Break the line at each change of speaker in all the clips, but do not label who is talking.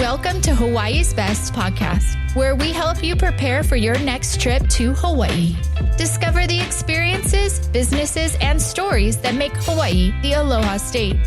Welcome to Hawaii's Best podcast, where we help you prepare for your next trip to Hawaii. Discover the experiences, businesses, and stories that make Hawaii the Aloha State.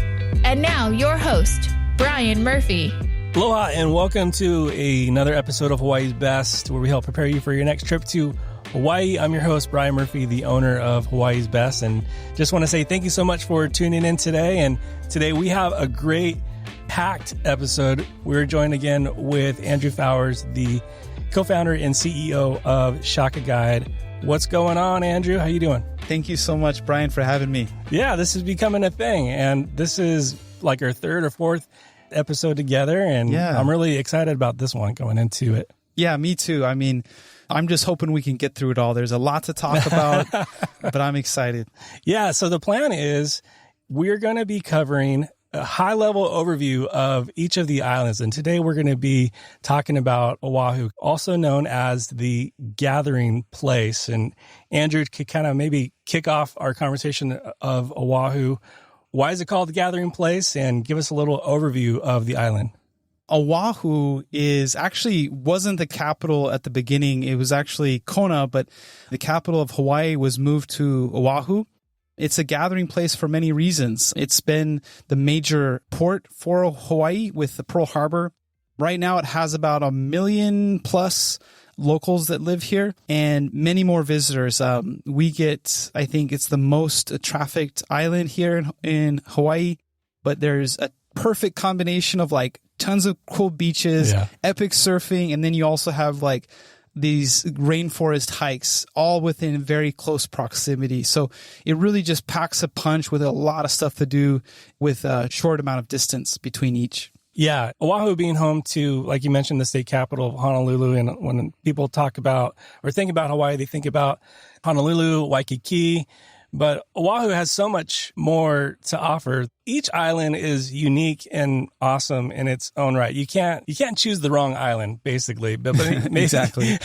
And now, your host, Brian Murphy.
Aloha, and welcome to another episode of Hawaii's Best, where we help prepare you for your next trip to Hawaii. I'm your host, Brian Murphy, the owner of Hawaii's Best, and just want to say thank you so much for tuning in today. And today we have a great packed episode. We're joined again with Andrew Fowers, the co-founder and CEO of Shaka Guide. What's going on, Andrew? How you doing?
Thank you so much, Brian, for having me.
Yeah, this is becoming a thing, and this is like our third or fourth episode together, and I'm really excited about this one going into it.
Yeah, me too. I mean, I'm just hoping we can get through it all. There's a lot to talk about, but I'm excited.
Yeah, so the plan is we're going to be covering a high-level overview of each of the islands. And today we're going to be talking about Oahu, also known as the gathering place. And Andrew could kind of maybe kick off our conversation of Oahu. Why is it called the gathering place? And give us a little overview of the island.
Oahu wasn't the capital at the beginning. It was actually Kona, but the capital of Hawaii was moved to Oahu. It's a gathering place for many reasons. It's been the major port for Hawaii with the Pearl Harbor. Right now, it has about 1 million plus locals that live here and many more visitors. We get, I think it's the most trafficked island here in Hawaii, but there's a perfect combination of like tons of cool beaches, epic surfing, and then you also have like these rainforest hikes all within very close proximity. So it really just packs a punch with a lot of stuff to do with a short amount of distance between each.
Yeah, Oahu being home to, like you mentioned, the state capital of Honolulu. And when people talk about or think about Hawaii, they think about Honolulu, Waikiki. But Oahu has so much more to offer. Each island is unique and awesome in its own right. You can't choose the wrong island, basically. But maybe,
Exactly.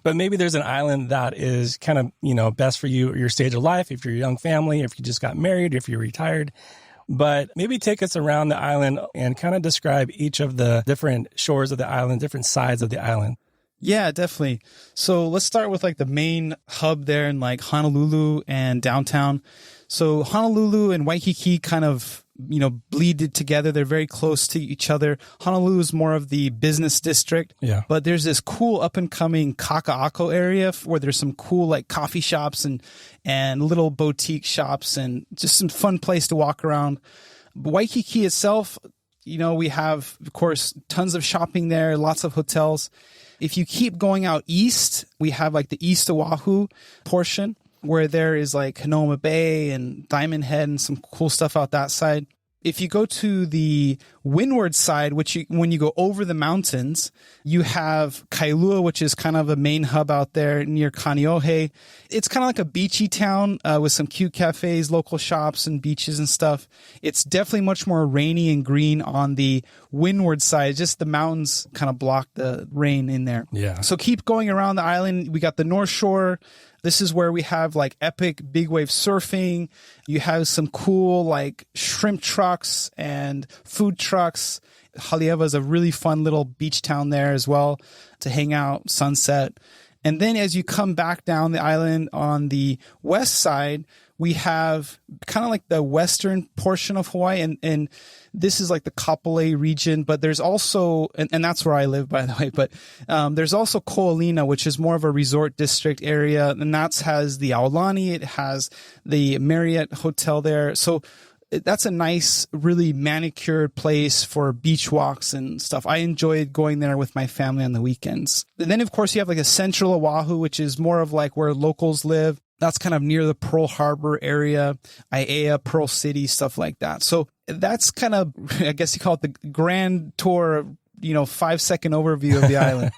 But maybe there's an island that is kind of, best for you or your stage of life, if you're a young family, if you just got married, if you're retired. But maybe take us around the island and kind of describe each of the different shores of the island, different sides of the island.
Yeah, definitely. So let's start with like the main hub there in like Honolulu and downtown. So Honolulu and Waikiki kind of, bleed together. They're very close to each other. Honolulu is more of the business district.
Yeah.
But there's this cool up and coming Kaka'ako area where there's some cool like coffee shops and little boutique shops and just some fun place to walk around. But Waikiki itself, we have, of course, tons of shopping there, lots of hotels. If you keep going out east, we have like the East Oahu portion where there is like Hanauma Bay and Diamond Head and some cool stuff out that side. If you go to the windward side, when you go over the mountains, you have Kailua, which is kind of a main hub out there near Kaneohe. It's kind of like a beachy town with some cute cafes, local shops, and beaches and stuff. It's definitely much more rainy and green on the windward side. Just the mountains kind of block the rain in there.
Yeah.
So keep going around the island. We got the North Shore. This is where we have like epic big wave surfing. You have some cool like shrimp trucks and food trucks. Haleiwa is a really fun little beach town there as well to hang out, sunset. And then as you come back down the island on the west side, we have kind of like the western portion of Hawaii. And this is like the Kapolei region, but there's also, and that's where I live, by the way, but there's also Ko'olina, which is more of a resort district area. And that has the Aulani, it has the Marriott Hotel there. So that's a nice, really manicured place for beach walks and stuff. I enjoyed going there with my family on the weekends. And then, of course, you have like a central Oahu, which is more of like where locals live. That's kind of near the Pearl Harbor area, Aiea, Pearl City, stuff like that. So that's kind of, I guess you call it the grand tour, 5-second overview of the island.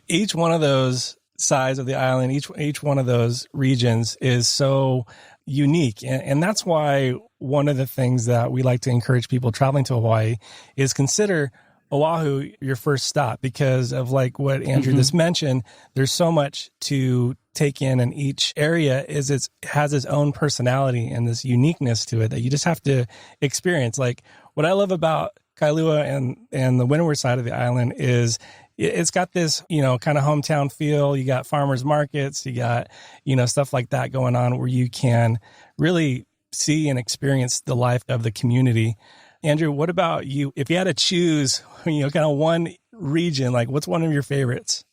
Each one of those sides of the island, each one of those regions is so unique. And that's why one of the things that we like to encourage people traveling to Hawaii is consider Oahu your first stop, because of like what Andrew just mentioned. There's so much to take in, and each area has its own personality and this uniqueness to it that you just have to experience. Like what I love about Kailua and the windward side of the island is it's got this, kind of hometown feel. You got farmers markets, you got, stuff like that going on where you can really see and experience the life of the community. Andrew, what about you? If you had to choose, kind of one region, like what's one of your favorites?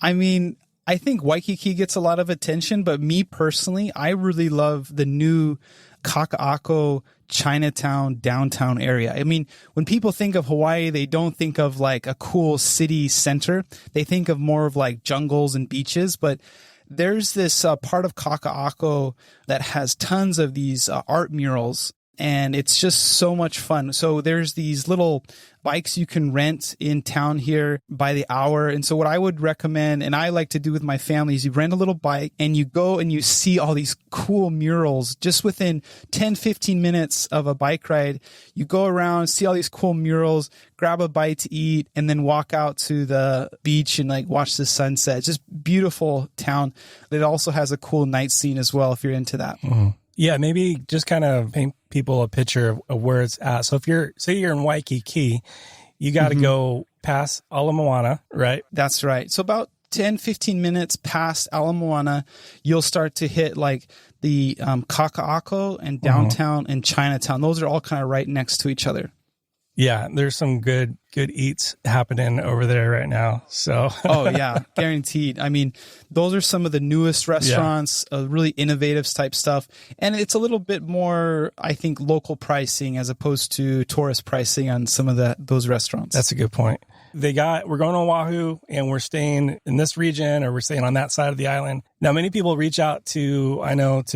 I mean, I think Waikiki gets a lot of attention, but me personally, I really love the new Kaka'ako Chinatown downtown area. I mean, when people think of Hawaii, they don't think of like a cool city center. They think of more of like jungles and beaches, but there's this part of Kaka'ako that has tons of these art murals, and it's just so much fun. So there's these little bikes you can rent in town here by the hour. And so what I would recommend, and I like to do with my family, is you rent a little bike and you go and you see all these cool murals just within 10, 15 minutes of a bike ride. You go around, see all these cool murals, grab a bite to eat, and then walk out to the beach and like watch the sunset. It's just beautiful town. It also has a cool night scene as well if you're into that.
Mm-hmm. Yeah, maybe just kind of paint people a picture of where it's at. So if say you're in Waikiki, you got to go past Ala Moana, right?
That's right. So about 10, 15 minutes past Ala Moana, you'll start to hit like the Kaka'ako and downtown and Chinatown. Those are all kind of right next to each other.
Yeah, there's some good eats happening over there right now. So,
oh yeah, guaranteed. I mean, those are some of the newest restaurants, really innovative type stuff, and it's a little bit more, I think, local pricing as opposed to tourist pricing on some of those restaurants.
That's a good point. We're going to Oahu and we're staying in this region or we're staying on that side of the island. Now, many people reach out to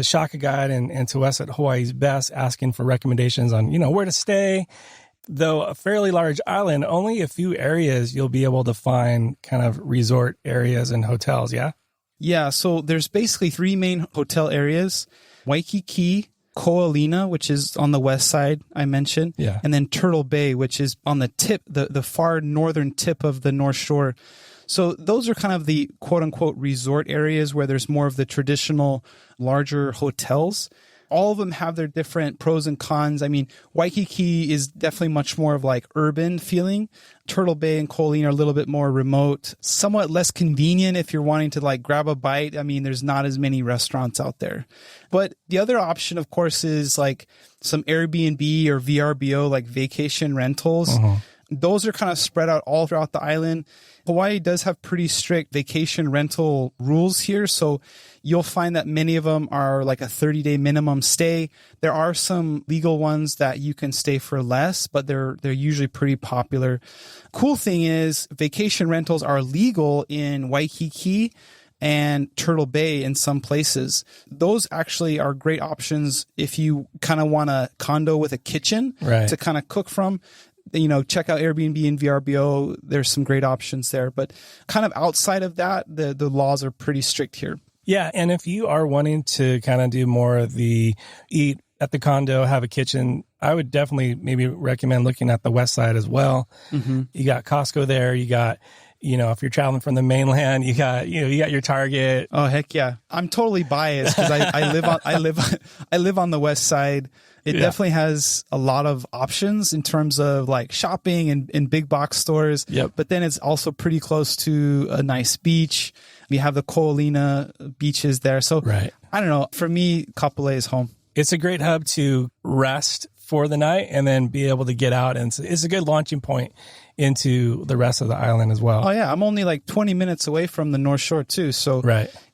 Shaka Guide and to us at Hawaii's Best asking for recommendations on, where to stay. Though a fairly large island, only a few areas you'll be able to find kind of resort areas and hotels, yeah?
Yeah, so there's basically 3 main hotel areas. Waikiki, Ko'olina, which is on the west side, I mentioned, and then Turtle Bay, which is on the tip, the far northern tip of the North Shore. So those are kind of the quote-unquote resort areas where there's more of the traditional larger hotels. All of them have their different pros and cons. I mean, Waikiki is definitely much more of like urban feeling. Turtle Bay and Ko'olina are a little bit more remote, somewhat less convenient if you're wanting to like grab a bite. I mean, there's not as many restaurants out there. But the other option, of course, is like some Airbnb or VRBO, like vacation rentals. Those are kind of spread out all throughout the island. Hawaii does have pretty strict vacation rental rules here, so you'll find that many of them are like a 30-day minimum stay. There are some legal ones that you can stay for less, but they're usually pretty popular. Cool thing is vacation rentals are legal in Waikiki and Turtle Bay in some places. Those actually are great options if you kind of want a condo with a kitchen to kind of cook from. Check out Airbnb and VRBO. There's some great options there. But kind of outside of that, the laws are pretty strict here.
Yeah, and if you are wanting to kind of do more of the eat at the condo, have a kitchen, I would definitely maybe recommend looking at the west side as well. You got Costco there. You got, if you're traveling from the mainland, you got your Target.
Oh, heck yeah. I'm totally biased because I live on the west side. It definitely has a lot of options in terms of like shopping and big box stores. But then it's also pretty close to a nice beach. We have the Ko'olina beaches there. So I don't know. For me, Kapolei is home.
It's a great hub to rest for the night and then be able to get out. And it's a good launching point into the rest of the island as well.
Oh yeah. I'm only like 20 minutes away from the North Shore too. So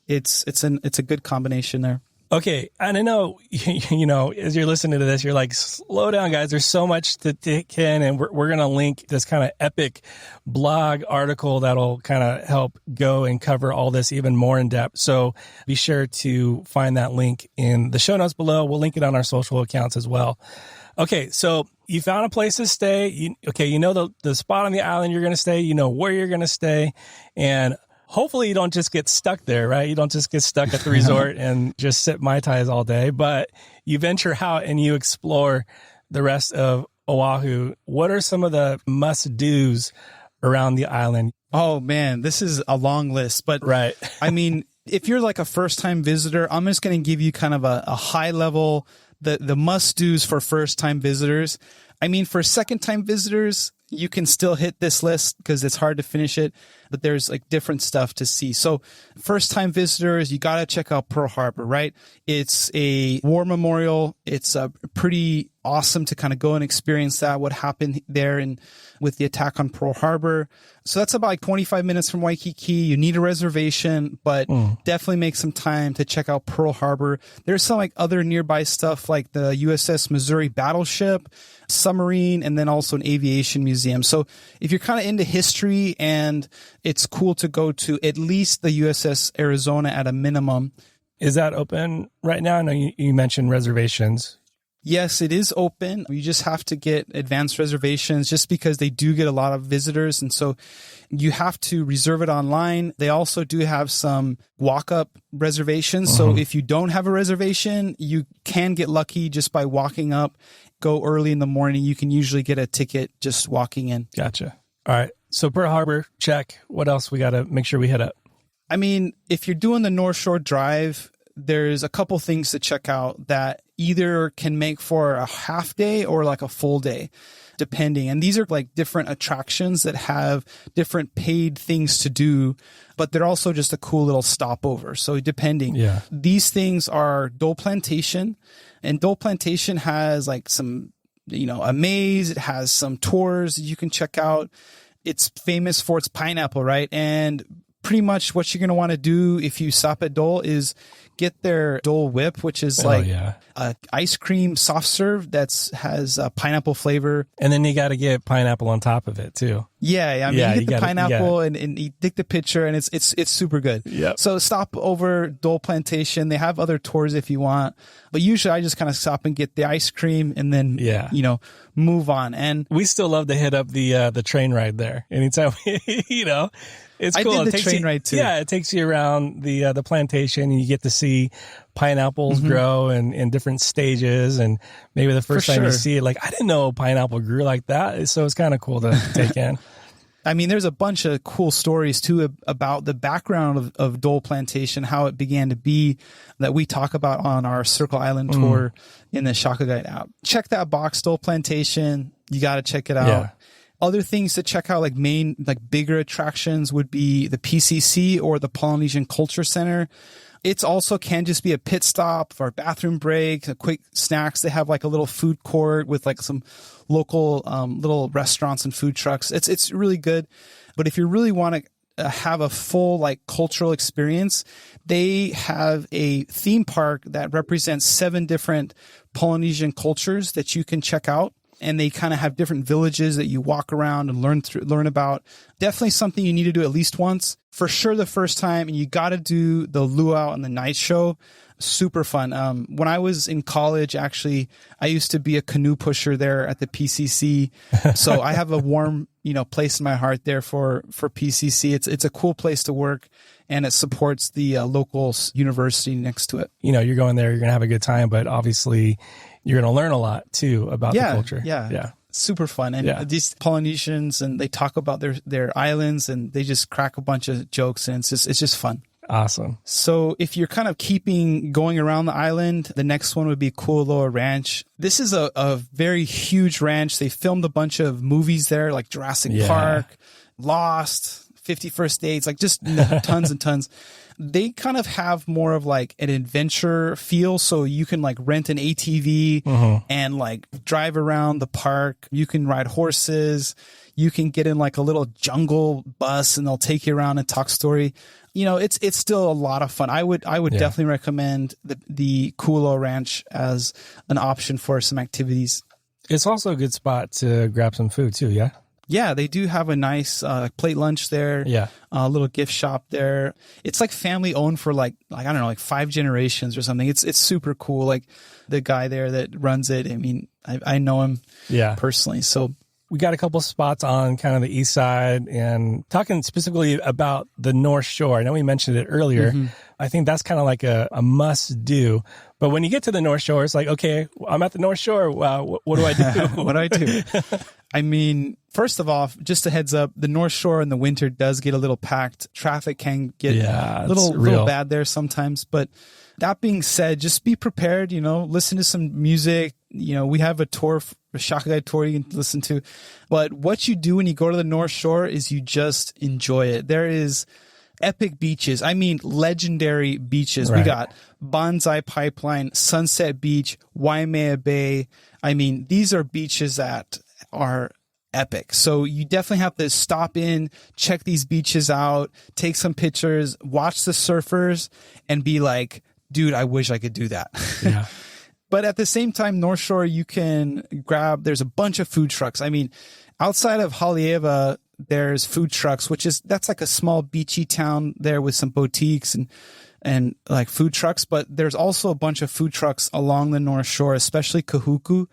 it's a good combination there.
Okay, and I know, as you're listening to this, you're like, slow down, guys. There's so much to take in, and we're going to link this kind of epic blog article that'll kind of help go and cover all this even more in depth. So be sure to find that link in the show notes below. We'll link it on our social accounts as well. Okay, so you found a place to stay. You know the spot on the island you're going to stay. You know where you're going to stay, and hopefully you don't just get stuck there, right? You don't just get stuck at the resort and just sip Mai Tais all day, but you venture out and you explore the rest of Oahu. What are some of the must-dos around the island?
Oh, man, this is a long list, but I mean, if you're like a first-time visitor, I'm just going to give you kind of a high level, the must-dos for first-time visitors. I mean, for second-time visitors, you can still hit this list because it's hard to finish it, but there's like different stuff to see. So first-time visitors, you got to check out Pearl Harbor, right? It's a war memorial. It's pretty awesome to kind of go and experience that, what happened there and with the attack on Pearl Harbor. So that's about like 25 minutes from Waikiki. You need a reservation, but definitely make some time to check out Pearl Harbor. There's some like other nearby stuff like the USS Missouri battleship, submarine, and then also an aviation museum. So if you're kind of into history, and it's cool to go to at least the USS Arizona at a minimum.
Is that open right now? I know you mentioned reservations.
Yes, it is open. You just have to get advanced reservations just because they do get a lot of visitors. And so you have to reserve it online. They also do have some walk-up reservations. So if you don't have a reservation, you can get lucky just by walking up. Go early in the morning. You can usually get a ticket just walking in.
Gotcha. All right. So Pearl Harbor, check. What else we got to make sure we hit up?
I mean, if you're doing the North Shore Drive, there's a couple things to check out that either can make for a half day or like a full day, depending. And these are like different attractions that have different paid things to do, but they're also just a cool little stopover. So depending, these things are Dole Plantation, and Dole Plantation has like some, a maze. It has some tours you can check out. It's famous for its pineapple, right? And pretty much what you're going to want to do if you stop at Dole is get their Dole Whip, which is a ice cream soft serve that has pineapple flavor.
And then you got to get pineapple on top of it too.
Yeah, I mean, you get the pineapple and you take the picture, and it's super good.
Yep.
So stop over Dole Plantation. They have other tours if you want, but usually I just kind of stop and get the ice cream and then move on. And
we still love to hit up the train ride there anytime. It's cool.
I did the train ride too.
Yeah, it takes you around the plantation, and you get to see pineapples grow in different stages. And maybe the first time you see it, like, I didn't know pineapple grew like that. So it's kind of cool to take in.
I mean, there's a bunch of cool stories too about the background of Dole Plantation, how it began to be, that we talk about on our Circle Island tour in the Shaka Guide app. Check that box, Dole Plantation. You got to check it out.
Yeah.
Other things to check out, like bigger attractions, would be the PCC or the Polynesian Culture Center. It's also can just be a pit stop for a bathroom break, a quick snacks. They have like a little food court with like some local little restaurants and food trucks. It's really good. But if you really want to have a full like cultural experience, they have a theme park that represents 7 different Polynesian cultures that you can check out. And they kind of have different villages that you walk around and learn about. Definitely something you need to do at least once. For sure the first time, and you got to do the luau and the night show. Super fun. When I was in college, actually, I used to be a canoe pusher there at the PCC. So I have a warm, place in my heart there for PCC. It's a cool place to work, and it supports the local university next to it.
You're going there, you're going to have a good time, but obviously you're going to learn a lot too about the culture.
Yeah. Super fun. And these Polynesians, and they talk about their islands, and they just crack a bunch of jokes, and it's just fun.
Awesome.
So if you're kind of going around the island, the next one would be Kualoa Ranch. This is a very huge ranch. They filmed a bunch of movies there, like Jurassic Park, Lost, 50 First Dates, like just tons and tons. They kind of have more of like an adventure feel. So you can like rent an ATV and like drive around the park. You can ride horses. You can get in like a little jungle bus, and they'll take you around and talk story. It's still a lot of fun. I would definitely recommend the Kualoa Ranch as an option for some activities.
It's also a good spot to grab some food too. Yeah.
Yeah, they do have a nice plate lunch there.
Yeah.
A little gift shop there. It's like family owned for like I don't know, like 5 generations or something. It's super cool. Like the guy there that runs it, I mean, I know him personally. So
we got a couple spots on kind of the east side, and talking specifically about the North Shore. I know we mentioned it earlier. I think that's kind of like a must do. But when you get to the North Shore, it's like, okay, I'm at the North Shore. Wow, what do I do?
What do I do? I mean, first of all, just a heads up, the North Shore in the winter does get a little packed. Traffic can get a little bad there sometimes. But that being said, just be prepared, listen to some music. We have a tour a Shaka Guide tour you can listen to. But what you do when you go to the North Shore is you just enjoy it. There is epic beaches. I mean, legendary beaches.
Right.
We got Bonsai Pipeline, Sunset Beach, Waimea Bay. I mean, these are beaches that are epic. So you definitely have to stop in, check these beaches out, take some pictures, watch the surfers, and be like, dude, I wish I could do that.
Yeah.
But at the same time, North Shore, you can there's a bunch of food trucks. I mean, outside of Haleiwa, there's food trucks, that's like a small beachy town there with some boutiques and like food trucks. But there's also a bunch of food trucks along the North Shore, especially Kahuku.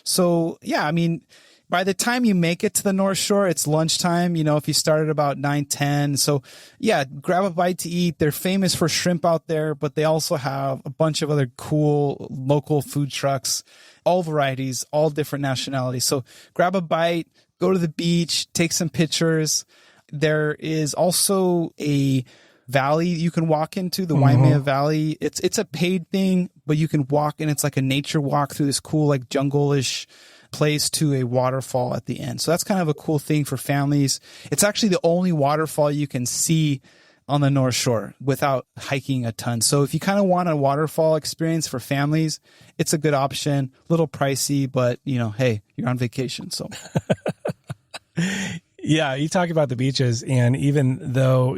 So yeah, I mean, by the time you make it to the North Shore, it's lunchtime, if you start at about 9:10. So yeah, grab a bite to eat. They're famous for shrimp out there, but they also have a bunch of other cool local food trucks, all varieties, all different nationalities. So grab a bite, go to the beach, take some pictures. There is also a valley you can walk into, the Waimea Valley. It's a paid thing, but you can walk, and it's like a nature walk through this cool, like jungle-ish place to a waterfall at the end. So that's kind of a cool thing for families. It's actually the only waterfall you can see on the North Shore without hiking a ton. So if you kind of want a waterfall experience for families, it's a good option. A little pricey, but hey, you're on vacation. So
yeah, you talk about the beaches, and even though,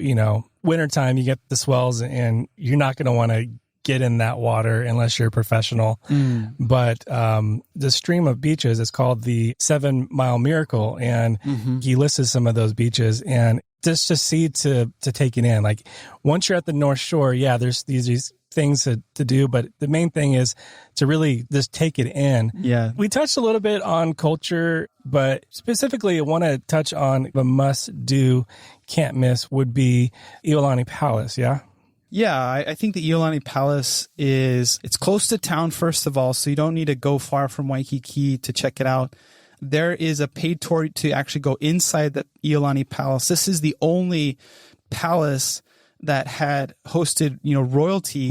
wintertime, you get the swells and you're not going to want to get in that water unless you're a professional. But the stream of beaches is called the 7 Mile Miracle, and he listed some of those beaches, and just see to take it in. Like once you're at the North Shore, yeah, there's these things to do, but the main thing is to really just take it in.
Yeah.
We touched a little bit on culture, but specifically I want to touch on the must-do, can't miss would be Iolani Palace, yeah?
Yeah, I think the Iolani Palace it's close to town, first of all, so you don't need to go far from Waikiki to check it out. There is a paid tour to actually go inside the Iolani Palace. This is the only palace that had hosted, royalty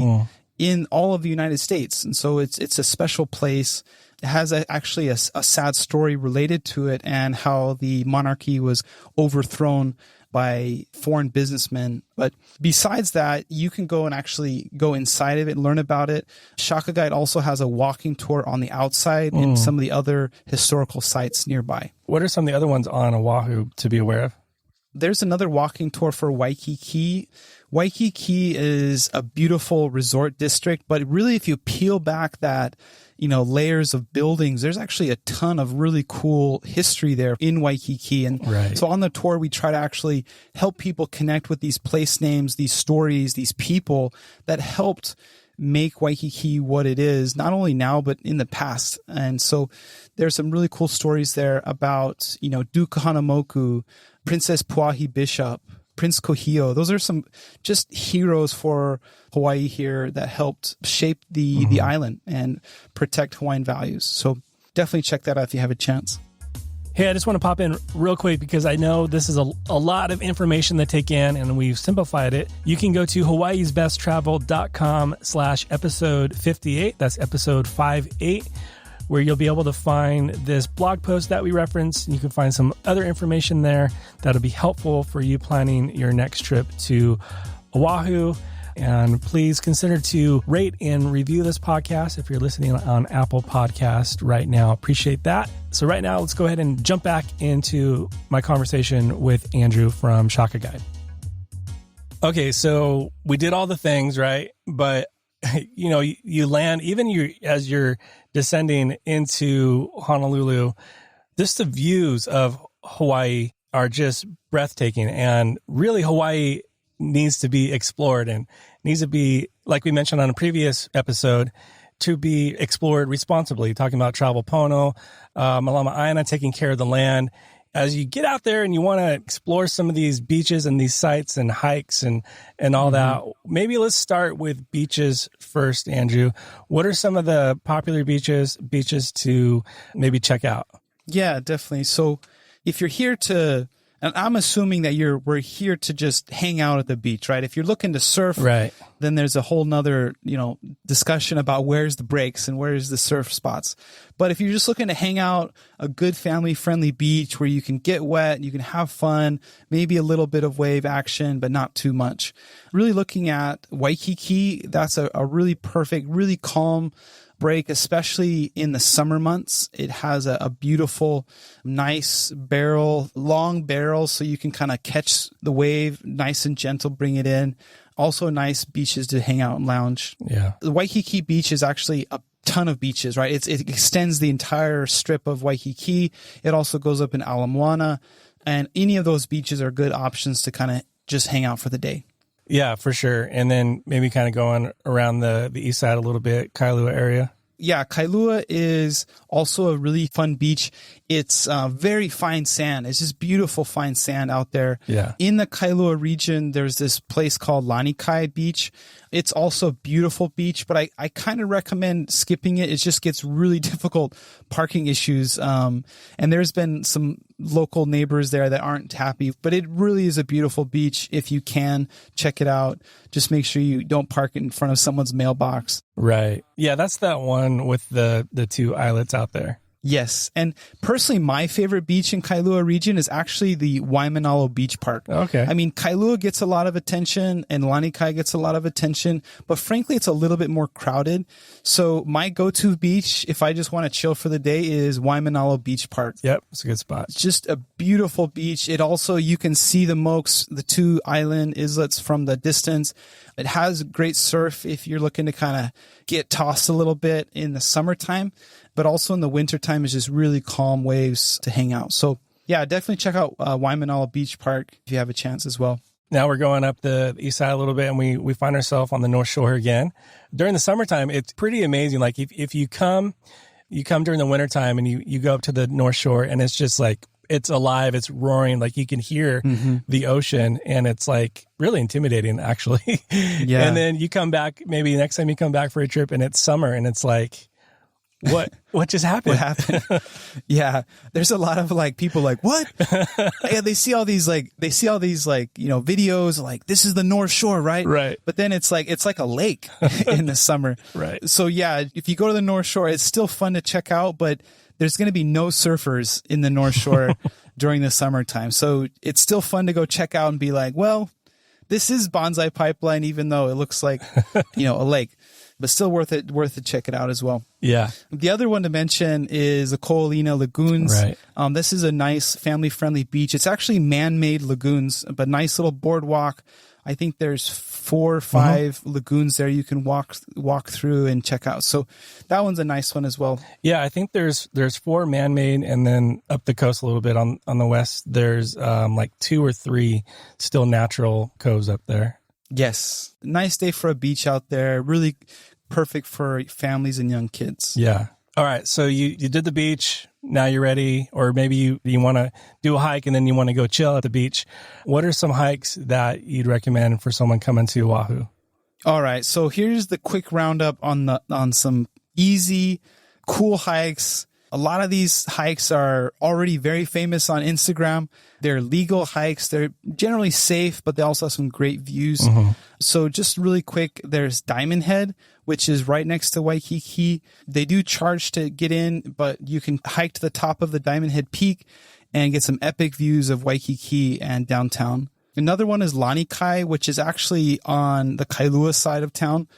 in all of the United States. And so it's a special place. It has actually a sad story related to it, and how the monarchy was overthrown by foreign businessmen. But besides that, you can go and actually go inside of it and learn about it. Shaka Guide also has a walking tour on the outside and some of the other historical sites nearby.
What are some of the other ones on Oahu to be aware of?
There's another walking tour for Waikiki. Waikiki is a beautiful resort district, but really if you peel back that, layers of buildings, there's actually a ton of really cool history there in Waikiki. And so on the tour, we try to actually help people connect with these place names, these stories, these people that helped make Waikiki what it is, not only now, but in the past. And so there's some really cool stories there about, Duke Kahanamoku, Princess Puahi Bishop, Prince Kohio. Those are some just heroes for Hawaii here that helped shape the island and protect Hawaiian values. So definitely check that out if you have a chance.
Hey, I just want to pop in real quick because I know this is a lot of information to take in, and we've simplified it. You can go to hawaiisbesttravel.com/episode 58. That's episode 58, where you'll be able to find this blog post that we referenced. You can find some other information there that'll be helpful for you planning your next trip to Oahu. And please consider to rate and review this podcast if you're listening on Apple Podcast right now. Appreciate that. So right now, let's go ahead and jump back into my conversation with Andrew from Shaka Guide. Okay, so we did all the things, right? But, you land, as you're descending into Honolulu, just the views of Hawaii are just breathtaking. And really, Hawaii needs to be explored and needs to be, like we mentioned on a previous episode, to be explored responsibly, talking about travel pono, Malama Aina, taking care of the land. As you get out there and you want to explore some of these beaches and these sites and hikes and all that, maybe let's start with beaches first, Andrew. What are some of the popular beaches to maybe check out?
Yeah, definitely. So if you're here to And I'm assuming that we're here to just hang out at the beach, right? If you're looking to surf,
right,
then there's a whole nother, discussion about where's the breaks and where's the surf spots. But if you're just looking to hang out, a good family-friendly beach where you can get wet, you can have fun, maybe a little bit of wave action, but not too much. Really looking at Waikiki, that's a really perfect, really calm break, especially in the summer months. It has a beautiful, nice barrel, long barrel, so you can kind of catch the wave, nice and gentle, bring it in. Also nice beaches to hang out and lounge.
Yeah.
The Waikiki beach is actually a ton of beaches, right? It extends the entire strip of Waikiki. It also goes up in Ala Moana, and any of those beaches are good options to kind of just hang out for the day.
Yeah, for sure. And then maybe kind of going around the east side a little bit, Kailua area.
Yeah, Kailua is also a really fun beach. It's very fine sand. It's just beautiful fine sand out there.
Yeah.
In the Kailua region, there's this place called Lanikai Beach. It's also a beautiful beach, but I kind of recommend skipping it. It just gets really difficult parking issues. And there's been some local neighbors there that aren't happy, but it really is a beautiful beach. If you can, check it out. Just make sure you don't park it in front of someone's mailbox.
Right. Yeah, that's that one with the two islets out there.
Yes. And personally, my favorite beach in Kailua region is actually the Waimanalo Beach Park.
Okay.
I mean, Kailua gets a lot of attention and Lanikai gets a lot of attention, but frankly, it's a little bit more crowded. So my go-to beach, if I just want to chill for the day, is Waimanalo Beach Park.
Yep. It's a good spot.
It's just a beautiful beach. It also, you can see the Mokes, the two island islets from the distance. It has great surf if you're looking to kind of get tossed a little bit in the summertime, but also in the wintertime is just really calm waves to hang out. So yeah, definitely check out Waimanalo Beach Park if you have a chance as well.
Now we're going up the east side a little bit and we find ourselves on the North Shore again. During the summertime, it's pretty amazing. Like if you come during the wintertime and you go up to the North Shore and it's just like, it's alive, it's roaring, like you can hear the ocean, and it's like really intimidating actually. Yeah. And then you come back, maybe next time you come back for a trip and it's summer and it's like, what just happened?
What happened? Yeah. There's a lot of like people like, what? Yeah, they see all these videos like this is the North Shore, right?
Right.
But then it's like a lake in the summer.
Right.
So yeah, if you go to the North Shore, it's still fun to check out, but there's going to be no surfers in the North Shore during the summertime. So it's still fun to go check out and be like, well, this is Bonsai Pipeline, even though it looks like, a lake, but still worth it to check it out as well.
Yeah.
The other one to mention is the Ko'olina Lagoons.
Right.
This is a nice family-friendly beach. It's actually man-made lagoons, but nice little boardwalk. I think there's 4 or 5 lagoons there you can walk through and check out. So that one's a nice one as well.
Yeah, I think there's 4 man-made, and then up the coast a little bit on the west, there's like 2 or 3 still natural coves up there.
Yes. Nice day for a beach out there. Really perfect for families and young kids.
Yeah. All right. So you did the beach. Now you're ready, or maybe you want to do a hike and then you want to go chill at the beach. What are some hikes that you'd recommend for someone coming to Oahu?
All right. So here's the quick roundup on some easy, cool hikes. A lot of these hikes are already very famous on Instagram. They're legal hikes. They're generally safe, but they also have some great views. So just really quick, there's Diamond Head, which is right next to Waikiki. They do charge to get in, but you can hike to the top of the Diamond Head Peak and get some epic views of Waikiki and downtown. Another one is Lanikai, which is actually on the Kailua side of town.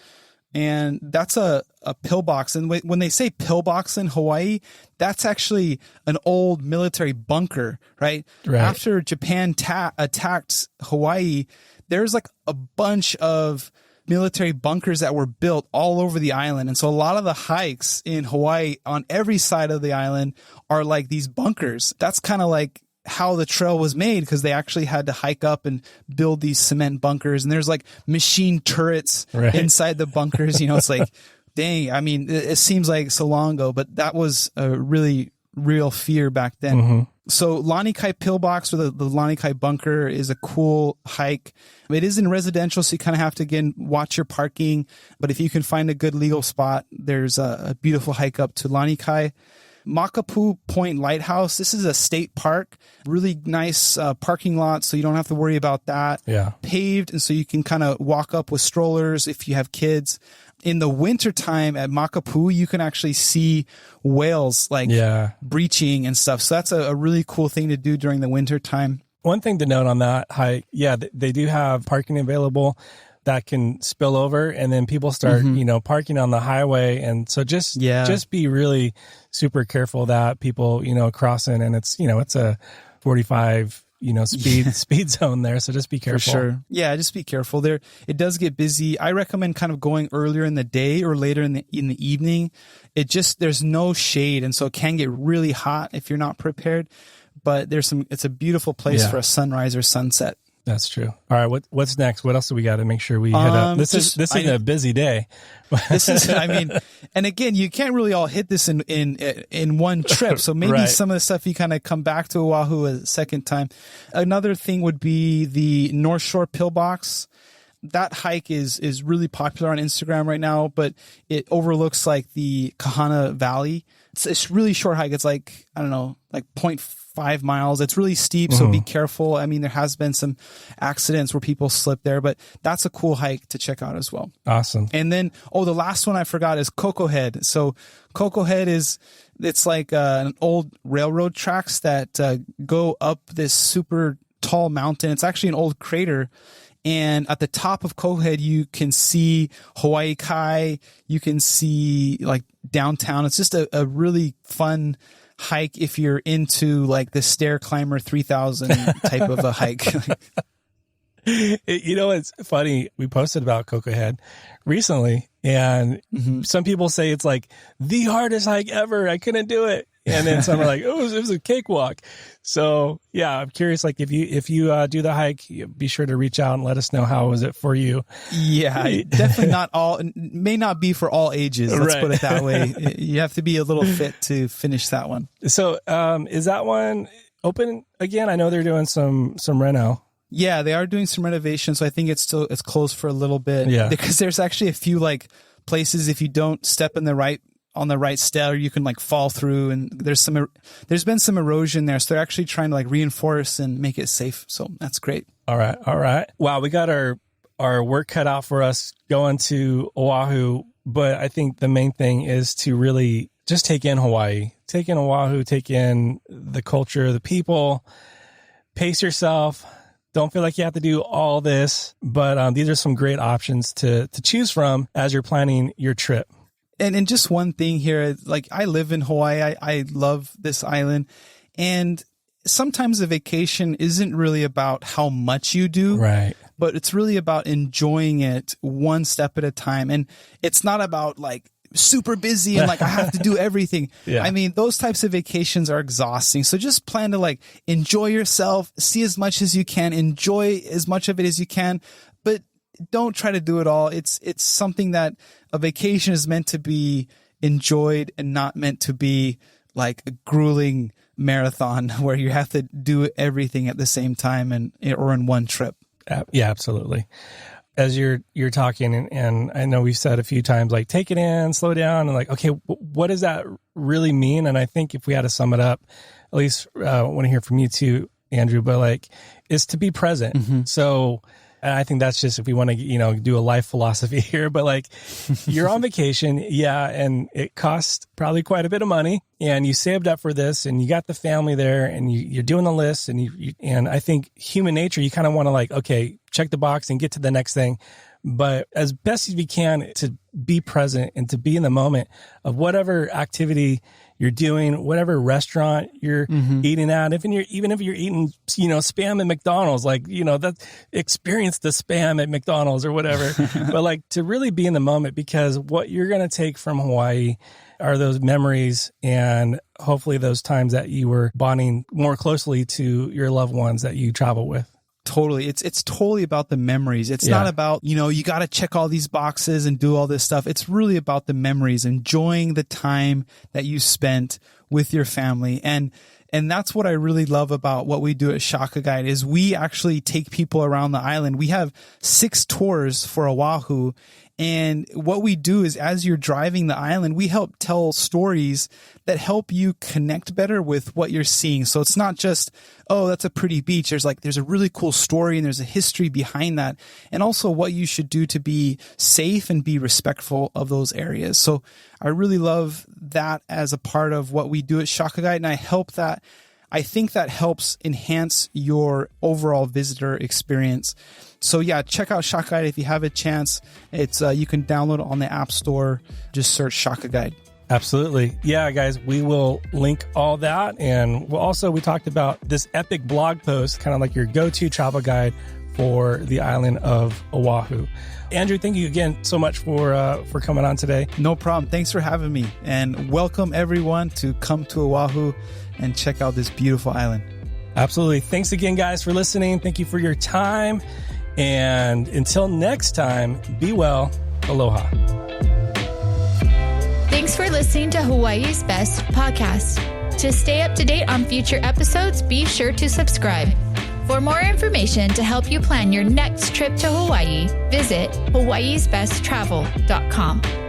And that's a pillbox. And when they say pillbox in Hawaii, that's actually an old military bunker, right? After Japan attacked Hawaii, there's like a bunch of military bunkers that were built all over the island. And so a lot of the hikes in Hawaii on every side of the island are like these bunkers. That's kind of like how the trail was made, because they actually had to hike up and build these cement bunkers. And there's like machine turrets inside the bunkers. It's like, dang, I mean, it seems like so long ago, but that was a really real fear back then. So Lanikai Pillbox, or the Lanikai Bunker, is a cool hike. It is in residential, so you kind of have to, again, watch your parking. But if you can find a good legal spot, there's a beautiful hike up to Lanikai. Makapu Point Lighthouse. This is a state park, really nice parking lot, so you don't have to worry about that.
Yeah.
Paved, and so you can kind of walk up with strollers if you have kids. In the wintertime at Makapu, you can actually see whales like breaching and stuff. So that's a really cool thing to do during the wintertime.
One thing to note on that hike, they do have parking available that can spill over, and then people start, parking on the highway. And so just be really super careful that people, crossing, and it's a 45 speed zone there. So just be careful.
For sure. Yeah, just be careful there. It does get busy. I recommend kind of going earlier in the day or later in the evening. There's no shade. And so it can get really hot if you're not prepared, but it's a beautiful place for a sunrise or sunset.
That's true. All right. What's next? What else do we got to make sure we hit up? This is a busy day.
This is, and again, you can't really all hit this in one trip. So maybe some of the stuff you kind of come back to Oahu a second time. Another thing would be the North Shore Pillbox. That hike is really popular on Instagram right now, but it overlooks like the Kahana Valley. It's a really short hike. It's like, I don't know, like 0.5 miles. It's really steep, so be careful. There has been some accidents where people slip there, but that's a cool hike to check out as well.
Awesome.
And then, the last one I forgot is Coco Head. So Coco Head it's like an old railroad tracks that go up this super tall mountain. It's actually an old crater. And at the top of Coco Head, you can see Hawaii Kai. You can see like downtown. It's just a really fun hike if you're into like the Stair Climber 3000 type of a hike.
It's funny. We posted about Coco Head recently, and some people say it's like the hardest hike ever. I couldn't do it. And then some are like, it was a cakewalk. So yeah, I'm curious, like if you do the hike, be sure to reach out and let us know how was it for you.
Yeah, definitely may not be for all ages. Let's put it that way. You have to be a little fit to finish that one.
So is that one open again? I know they're doing some reno.
Yeah, they are doing some renovations. So I think it's closed for a little bit. Yeah, because there's actually a few like places if you don't step on the right stair, you can like fall through, and there's been some erosion there. So they're actually trying to like reinforce and make it safe. So that's great.
All right. Wow. We got our work cut out for us going to Oahu, but I think the main thing is to really just take in Hawaii, take in Oahu, take in the culture, the people, pace yourself. Don't feel like you have to do all this, but these are some great options to choose from as you're planning your trip.
And just one thing here, like I live in Hawaii. I love this island. And sometimes a vacation isn't really about how much you do,
right?
But it's really about enjoying it one step at a time. And it's not about like super busy and like I have to do everything. Yeah. Those types of vacations are exhausting. So just plan to like enjoy yourself, see as much as you can, enjoy as much of it as you can, but don't try to do it all. It's something that a vacation is meant to be enjoyed and not meant to be like a grueling marathon where you have to do everything at the same time or in one trip.
Yeah, absolutely. As you're talking, and I know we've said a few times, like take it in, slow down, and like, okay, what does that really mean? And I think if we had to sum it up, at least I want to hear from you too, Andrew, but like, is to be present. Mm-hmm. So, and I think that's just if we want to, do a life philosophy here, but like you're on vacation, and it costs probably quite a bit of money, and you saved up for this, and you got the family there, and you're doing the list, and I think human nature, you kind of want to like, okay, check the box and get to the next thing. But as best as we can to be present and to be in the moment of whatever activity you're doing, whatever restaurant you're eating at, even if you're eating, spam at McDonald's, like, that experience the spam at McDonald's or whatever, but like to really be in the moment, because what you're going to take from Hawaii are those memories and hopefully those times that you were bonding more closely to your loved ones that you travel with.
Totally. It's totally about the memories. It's not about, you got to check all these boxes and do all this stuff. It's really about the memories, enjoying the time that you spent with your family. And And that's what I really love about what we do at Shaka Guide is we actually take people around the island. We have 6 tours for Oahu. And what we do is as you're driving the island, we help tell stories that help you connect better with what you're seeing. So it's not just, oh, that's a pretty beach. There's a really cool story and there's a history behind that. And also what you should do to be safe and be respectful of those areas. So I really love that as a part of what we do at Shaka Guide. And I think that helps enhance your overall visitor experience. So yeah, check out Shaka Guide if you have a chance. It's you can download it on the App Store. Just search Shaka Guide.
Absolutely. Yeah, guys, we will link all that. And we talked about this epic blog post, kind of like your go-to travel guide for the island of Oahu. Andrew, thank you again so much for coming on today.
No problem. Thanks for having me. And welcome everyone to come to Oahu and check out this beautiful island.
Absolutely. Thanks again, guys, for listening. Thank you for your time. And until next time, be well. Aloha.
Thanks for listening to Hawaii's Best podcast. To stay up to date on future episodes, be sure to subscribe. For more information to help you plan your next trip to Hawaii, visit hawaiisbesttravel.com.